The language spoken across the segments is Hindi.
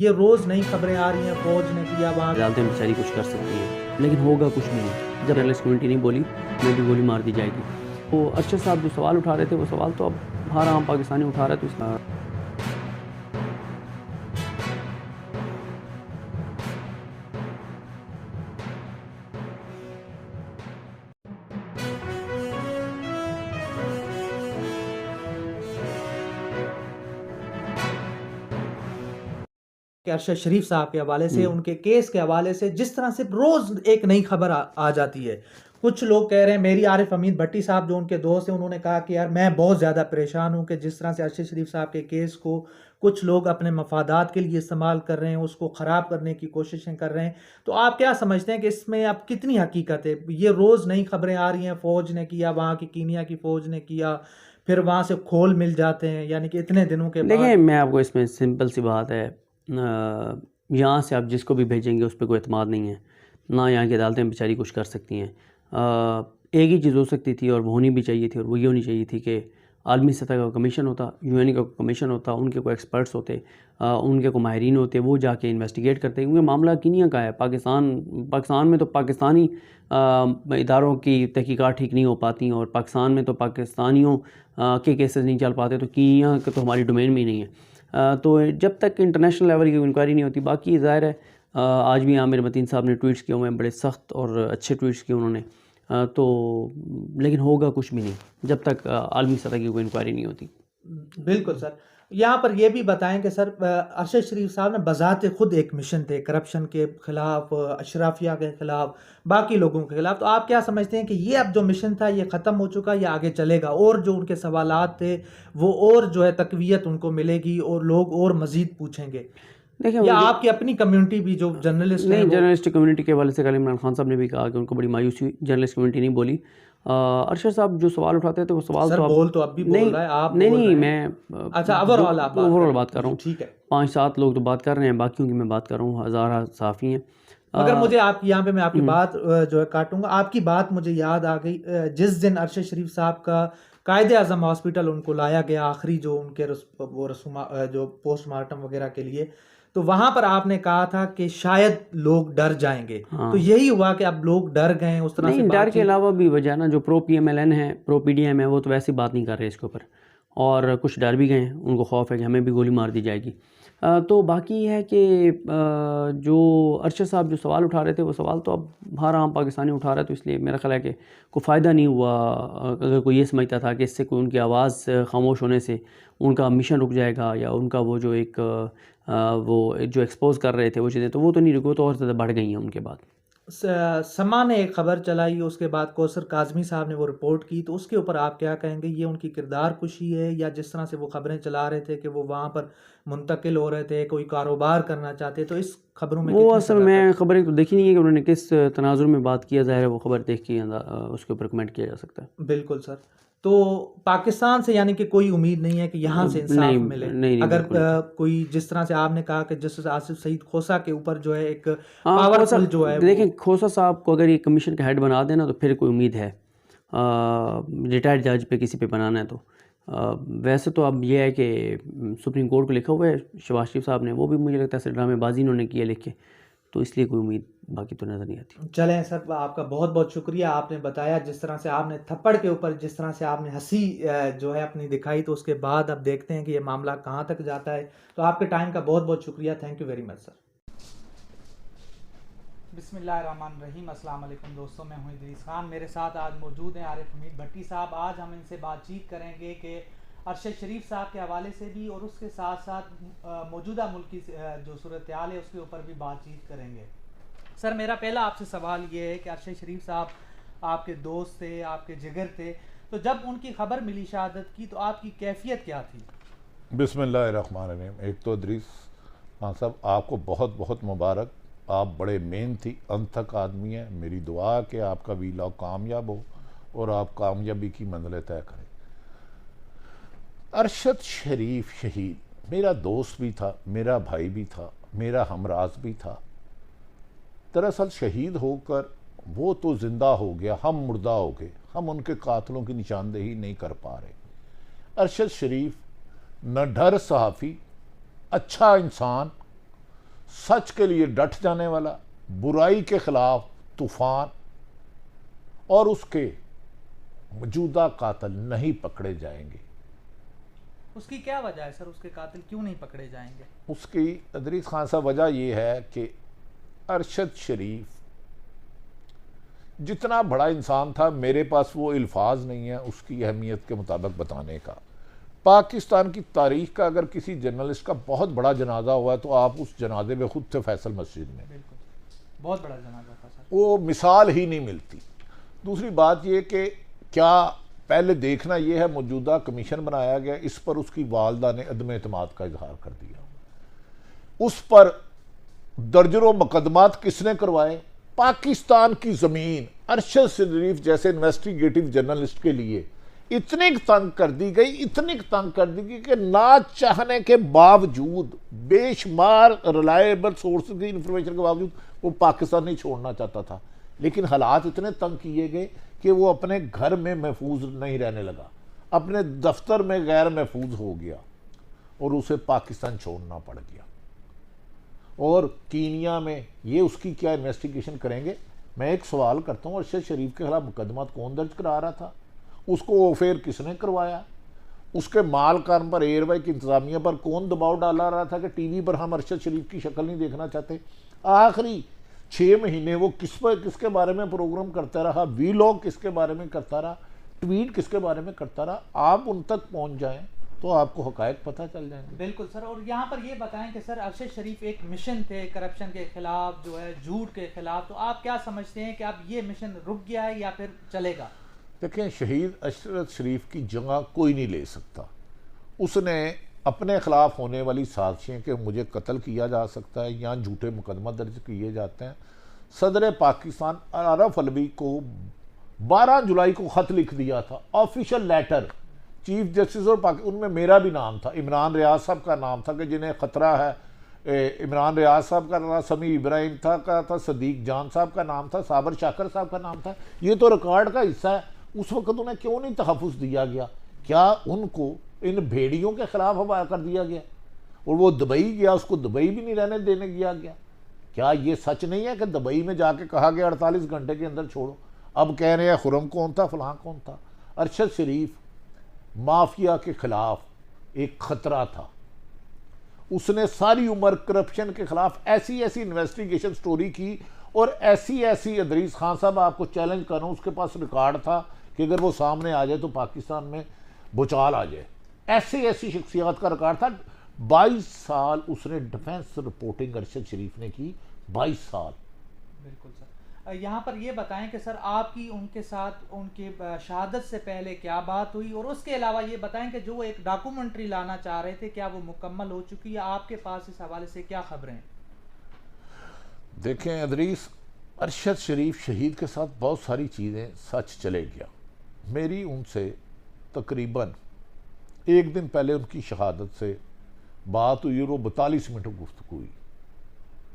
ये रोज़ नई खबरें आ रही हैं, फ़ौज ने किया वहाँ। अदालतें बेचारी कुछ कर सकती हैं, लेकिन होगा कुछ भी नहीं। जब जर्नलिस्ट कम्युनिटी नहीं बोली, मैं भी गोली मार दी जाएगी। तो अरशद साहब जो सवाल उठा रहे थे, वो सवाल तो अब हर आम पाकिस्तानी उठा रहा है, तो इसका कि अरशद शरीफ साहब के हवाले से, उनके केस के हवाले से जिस तरह से रोज़ एक नई खबर आ जाती है। कुछ लोग कह रहे हैं, मेरी आरिफ अमीन भट्टी साहब जो उनके दोस्त हैं, उन्होंने कहा कि यार मैं बहुत ज़्यादा परेशान हूँ कि जिस तरह से अरशद शरीफ साहब के केस को कुछ लोग अपने मफादात के लिए इस्तेमाल कर रहे हैं, उसको ख़राब करने की कोशिशें कर रहे हैं। तो आप क्या समझते हैं कि इसमें अब कितनी हकीकत है? ये रोज़ नई खबरें आ रही हैं, फ़ौज ने किया, वहाँ की कीनिया की फ़ौज ने किया, फिर वहाँ से खोल मिल जाते हैं, यानी कि इतने दिनों के देखिए, बाद। मैं आपको इसमें सिंपल सी बात है, यहाँ से आप जिसको भी भेजेंगे उस पर कोई एतमाद नहीं है, ना यहाँ की अदालतें बेचारी कुछ कर सकती हैं। एक ही चीज़ हो सकती थी और वो होनी भी चाहिए थी, और वो ये होनी चाहिए थी कि आलमी सतह का कमीशन होता, यूएन का कमीशन होता, उनके कोई एक्सपर्ट्स होते, उनके को माहिरीन होते, वो जाके इन्वेस्टिगेट करते, क्योंकि मामला कीनिया का है। पाकिस्तान में तो पाकिस्तानी इदारों की तहकीकात ठीक नहीं हो पाती, और पाकिस्तान में तो पाकिस्तानियों के केसेस नहीं चल पाते, तो कीनिया का तो हमारी डोमेन में ही नहीं है। तो जब तक इंटरनेशनल लेवल की इंक्वायरी नहीं होती, बाकी ज़ाहिर है आज भी आमिर मतीन साहब ने ट्वीट्स किए हुए हैं, बड़े सख्त और अच्छे ट्वीट्स किए उन्होंने। तो लेकिन होगा कुछ भी नहीं जब तक आलमी सतह की कोई इंक्वायरी नहीं होती। बिल्कुल सर। यहाँ पर ये भी बताएं कि सर अरशद शरीफ साहब ने बज़ाते खुद एक मिशन थे करप्शन के खिलाफ, अशराफिया के खिलाफ, बाकी लोगों के खिलाफ। तो आप क्या समझते हैं कि ये अब जो मिशन था ये ख़त्म हो चुका या आगे चलेगा, और जो उनके सवालात थे वो और जो है तकवीयत उनको मिलेगी और लोग और मज़ीद पूछेंगे, देखिए या मुझे आपकी अपनी कम्युनिटी भी जो जर्नलिस्ट हैं नहीं, वो। जर्नलिस्ट कम्युनिटी के हवाले से कल इमरान खान साहब ने भी कहा कि उनको बड़ी मायूसी हुई, जर्नलिस्ट कम्युनिटी नहीं बोली। अरशद साहब जो सवाल उठाते थे वो सवाल सर तो अब बोल तो अब भी बोल नहीं रहा है, आप नहीं बोल नहीं, रहे हैं। मैं अच्छा, ओवरऑल आप बात कर ओवरऑल रहे बात कर हैं रहा जी, हूँ। ठीक है। 5-7 लोग तो बात कर रहे हैं, बाकियों की मैं बात कर रहा हूँ, हज़ार सहाफ़ी हैं। मगर अ, मुझे आप यहाँ पे मैं आपकी बात जो है काटूंगा। आपकी बात मुझे याद आ गई, जिस दिन अरशद शरीफ साहब का कायदे आज़म हॉस्पिटल उनको लाया गया, आखिरी जो उनके वो रसूमा जो पोस्टमार्टम वगैरह के लिए, तो वहां पर आपने कहा था कि शायद लोग डर जाएंगे। तो हाँ, यही हुआ कि अब लोग डर गए, उस तरह से नहीं, डर के बातचीत। अलावा भी वजह ना, जो प्रो पीएमएलएन है, प्रो पीडीएम है, वो तो वैसी बात नहीं कर रहे इसके ऊपर, और कुछ डर भी गए हैं, उनको खौफ है कि हमें भी गोली मार दी जाएगी। तो बाकी है कि जो अरशद साहब जो सवाल उठा रहे थे, वो सवाल तो अब हर आम पाकिस्तानी उठा रहा है, तो इसलिए मेरा ख्याल है कि कोई फ़ायदा नहीं हुआ। अगर कोई ये समझता था कि इससे कोई उनकी आवाज़ खामोश होने से उनका मिशन रुक जाएगा, या उनका वो जो एक वो जो एक्सपोज़ कर रहे थे वो चीज़ें, तो वो तो नहीं रुकी, वो तो और ज़्यादा बढ़ गई हैं उनके बाद। समा ने एक खबर चलाई, उसके बाद कौसर काजमी साहब ने वो रिपोर्ट की, तो उसके ऊपर आप क्या कहेंगे? ये उनकी किरदार कुशी है, या जिस तरह से वो खबरें चला रहे थे कि वो वहाँ पर मुंतकिल हो रहे थे, कोई कारोबार करना चाहते, तो इस खबरों में वो कितनी असल सदाकत में है? खबरें तो देखी नहीं है कि उन्होंने किस तनाजुर में बात किया, ज़ाहिर है वो खबर देख के उसके ऊपर कमेंट किया जा सकता है। बिल्कुल सर। तो पाकिस्तान से यानी कि कोई उम्मीद नहीं है कि यहाँ से नहीं इंसाफ मिले? नहीं नहीं, अगर बिल्कुल नहीं। कोई जिस तरह से आपने कहा कि जस्टिस आसिफ सईद खोसा के ऊपर जो है एक हाँ, खोसा, पावरफुल जो है वो। देखें, खोसा साहब को अगर ये कमीशन का हेड बना देना तो फिर कोई उम्मीद है। रिटायर्ड जज पे किसी पे बनाना है तो वैसे तो अब ये है कि सुप्रीम कोर्ट को लिखा हुआ है शहबाज शरीफ साहब ने, वो भी मुझे लगता है ड्रामेबाजी इन्होंने की है लिख के, तो इसलिए कोई उम्मीद बाकी तो नज़र नहीं आती। चलें सर, आपका बहुत बहुत शुक्रिया। आपने बताया जिस तरह से आपने थप्पड़ के ऊपर जिस तरह से आपने हंसी जो है अपनी दिखाई, तो उसके बाद अब देखते हैं कि ये मामला कहाँ तक जाता है। तो आपके टाइम का बहुत बहुत शुक्रिया। Thank you very much sir. बिस्मिल्लाहिर्रहमानिर्रहीम, अस्सलाम वालेकुम दोस्तों, मैं हूं इदरीस खान। मेरे साथ आज मौजूद हैं आरिफ हमीद भट्टी साहब। आज हम इनसे बातचीत करेंगे कि अरशद शरीफ साहब के हवाले से भी, और उसके साथ साथ मौजूदा मुल्क की जो सूरत हाल है उसके ऊपर भी बातचीत करेंगे। सर, मेरा पहला आपसे सवाल ये है कि अरशद शरीफ साहब आपके दोस्त थे, आपके जिगर थे, तो जब उनकी खबर मिली शहादत की, तो आपकी कैफियत क्या थी? बिस्मिल्लाहिर्रहमानिर्रहीम। एक तो इदरीस खान साहब, आपको बहुत बहुत मुबारक। आप बड़े मेहनती अनथक आदमी हैं। मेरी दुआ है कि आपका वीलॉग कामयाब हो और आप कामयाबी की मंजिलें तय करें। अरशद शरीफ शहीद मेरा दोस्त भी था, मेरा भाई भी था, मेरा हमराज भी था। दरअसल शहीद होकर वो तो जिंदा हो गया, हम मुर्दा हो गए। हम उनके कातलों की निशानदेही नहीं कर पा रहे। अरशद शरीफ न डर सहाफ़ी, अच्छा इंसान, सच के लिए डट जाने वाला, बुराई के खिलाफ तूफान, और उसके मौजूदा कातिल नहीं पकड़े जाएंगे। उसकी क्या वजह है सर, उसके कातिल क्यों नहीं पकड़े जाएंगे? उसकी अदरीस खान साहब वजह यह है कि अरशद शरीफ जितना बड़ा इंसान था, मेरे पास वो अल्फाज नहीं है उसकी अहमियत के मुताबिक बताने का। पाकिस्तान की तारीख का अगर किसी जर्नलिस्ट का बहुत बड़ा जनाजा हुआ है तो आप उस जनाजे में खुद थे फैसल मस्जिद में। बिल्कुल, बहुत बड़ा जनाजा था सर। वो मिसाल ही नहीं मिलती। दूसरी बात ये कि क्या पहले देखना यह है, मौजूदा कमीशन बनाया गया, इस पर उसकी वालदा ने अदम एतमाद का इजहार कर दिया। उस पर दर्जनों मुकदमात किसने करवाए? पाकिस्तान की ज़मीन अरशद शरीफ जैसे इन्वेस्टिगेटिव जर्नलिस्ट के लिए इतनी तंग कर दी गई, इतनी तंग कर दी गई कि ना चाहने के बावजूद, बेशुमार रिलायबल सोर्स की इंफॉर्मेशन के बावजूद वो पाकिस्तान नहीं छोड़ना चाहता था। लेकिन हालात इतने तंग किए गए कि वो अपने घर में महफूज नहीं रहने लगा, अपने दफ्तर में गैर महफूज हो गया और उसे पाकिस्तान छोड़ना पड़ गया। और कीनिया में ये उसकी क्या इन्वेस्टिगेशन करेंगे? मैं एक सवाल करता हूँ, अरशद शरीफ के खिलाफ मुकदमा कौन दर्ज करा रहा था? उसको अफेयर किसने करवाया? उसके माल कान पर एयरवे की इंतजामिया पर कौन दबाव डाला रहा था कि टीवी पर हम अरशद शरीफ की शक्ल नहीं देखना चाहते? आखिरी 6 महीने वो किसके बारे में प्रोग्राम करता रहा, वीलॉग किसके बारे में करता रहा, ट्वीट किसके बारे में करता रहा? आप उन तक पहुंच जाएं तो आपको हकायक पता चल जाएंगे। बिल्कुल सर। और यहाँ पर ये बताएं कि सर अरशद शरीफ एक मिशन थे करप्शन के खिलाफ, जो है झूठ के खिलाफ, तो आप क्या समझते हैं कि अब ये मिशन रुक गया है या फिर चलेगा? देखें, शहीद अरशद शरीफ की जगह कोई नहीं ले सकता। उसने अपने खिलाफ होने वाली साजिशें कि मुझे कत्ल किया जा सकता है या झूठे मुकदमा दर्ज किए जाते हैं, सदर पाकिस्तान आरफ अलवी को 12 जुलाई को ख़त लिख दिया था, ऑफिशियल लेटर चीफ जस्टिस और उनमें मेरा भी नाम था, इमरान रियाज साहब का नाम था कि जिन्हें ख़तरा है। इमरान रियाज साहब का नाम, समी इब्राहिम था, सदीक जान साहब का नाम था, साबर शाकर साहब का नाम था। ये तो रिकॉर्ड का हिस्सा है। उस वक्त उन्हें क्यों नहीं तहफ़्फ़ुज़ दिया गया? क्या उनको इन भेड़ियों के खिलाफ हवाला कर दिया गया? और वो दुबई गया, उसको दुबई भी नहीं रहने देने दिया गया। क्या ये सच नहीं है कि दुबई में जाके कहा गया 48 घंटे के अंदर छोड़ो? अब कह रहे हैं खुरम कौन था, फलां कौन था। अरशद शरीफ माफिया के खिलाफ एक खतरा था। उसने सारी उम्र करप्शन के खिलाफ ऐसी ऐसी इन्वेस्टिगेशन स्टोरी की और ऐसी ऐसी, अदरीस खान साहब आपको चैलेंज कर रहा हूं, उसके पास रिकॉर्ड था कि अगर वो सामने आ जाए तो पाकिस्तान में भूचाल आ जाए। ऐसी ऐसी शख्सियत का रिकॉर्ड था। 22 साल उसने डिफेंस रिपोर्टिंग अरशद शरीफ ने की, 22 साल। बिल्कुल सर। यहाँ पर ये बताएं कि सर आपकी उनके साथ उनके शहादत से पहले क्या बात हुई, और उसके अलावा ये बताएं कि जो एक डॉक्यूमेंट्री लाना चाह रहे थे, क्या वो मुकम्मल हो चुकी है? आपके पास इस हवाले से क्या खबरें हैं? देखें अदरीस, अरशद शरीफ शहीद के साथ बहुत सारी चीज़ें सच चले गया। मेरी उनसे तकरीबन 1 दिन पहले उनकी शहादत से बात हुई और वो 42 मिनट गुफ्तगू हुई।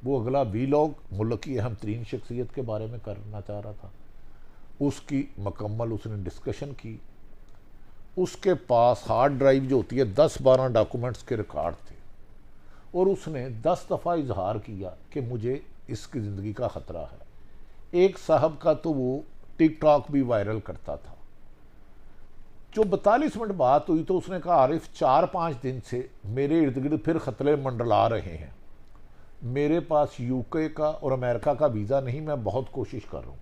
वो अगला वीलॉग मुल्क की अहम तरीन शख्सियत के बारे में करना चाह रहा था, उसकी मुकम्मल उसने डिस्कशन की। उसके पास हार्ड ड्राइव जो होती है 10-12 डॉक्यूमेंट्स के रिकॉर्ड थे और उसने 10 दफ़ा इजहार किया कि मुझे इसकी ज़िंदगी का ख़तरा है। एक साहब का तो वो टिकटॉक भी वायरल करता था। जो 42 मिनट बात हुई तो उसने कहा, आरिफ 4-5 दिन से मेरे इर्द गिर्द फिर खतरे मंडला रहे हैं, मेरे पास यूके का और अमेरिका का वीज़ा नहीं, मैं बहुत कोशिश कर रहा हूँ।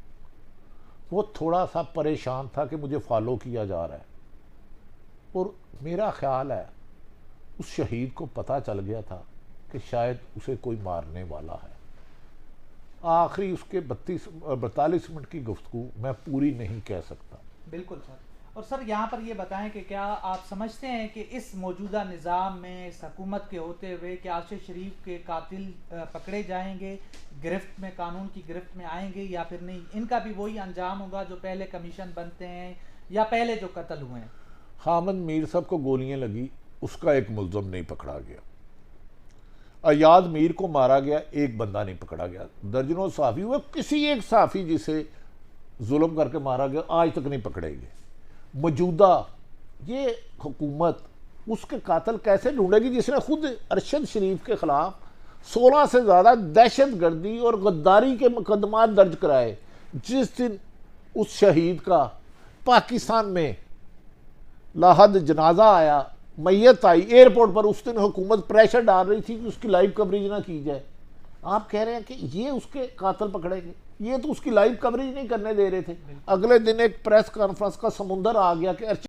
वो थोड़ा सा परेशान था कि मुझे फॉलो किया जा रहा है, और मेरा ख्याल है उस शहीद को पता चल गया था कि शायद उसे कोई मारने वाला है। आखिरी उसके 42 मिनट की गुफ्तगू मैं पूरी नहीं कह सकता। बिल्कुल सर। और सर यहाँ पर ये बताएं कि क्या आप समझते हैं कि इस मौजूदा निज़ाम में, इस हुकूमत के होते हुए, कि अरशद शरीफ के कातिल पकड़े जाएंगे, गिरफ्त में, कानून की गिरफ्त में आएंगे या फिर नहीं? इनका भी वही अंजाम होगा जो पहले कमीशन बनते हैं या पहले जो कत्ल हुए हैं? हामिद मीर साहब को गोलियां लगी, उसका एक मुल्ज़म नहीं पकड़ा गया। अयाद मीर को मारा गया, एक बंदा नहीं पकड़ा गया। दर्जनों सहाफ़ी हुए, किसी एक सहाफ़ी जिसे जुल्म करके मारा गया आज तक नहीं पकड़े गए। मौजूदा ये हुकूमत उसके कातिल कैसे ढूंढेगी जिसने खुद अरशद शरीफ के खिलाफ 16 से ज़्यादा दहशतगर्दी और गद्दारी के मुकदमात दर्ज कराए। जिस दिन उस शहीद का पाकिस्तान में लाहद जनाजा आया, मैयत आई एयरपोर्ट पर, उस दिन हुकूमत प्रेशर डाल रही थी कि उसकी लाइव कवरेज ना की जाए। आप कह रहे हैं कि ये उसके कातिल पकड़ेंगे, ये तो उसकी लाइव कवरेज नहीं करने दे रहे थे। अगले दिन एक प्रेस कॉन्फ्रेंस का समुंदर आ गया कि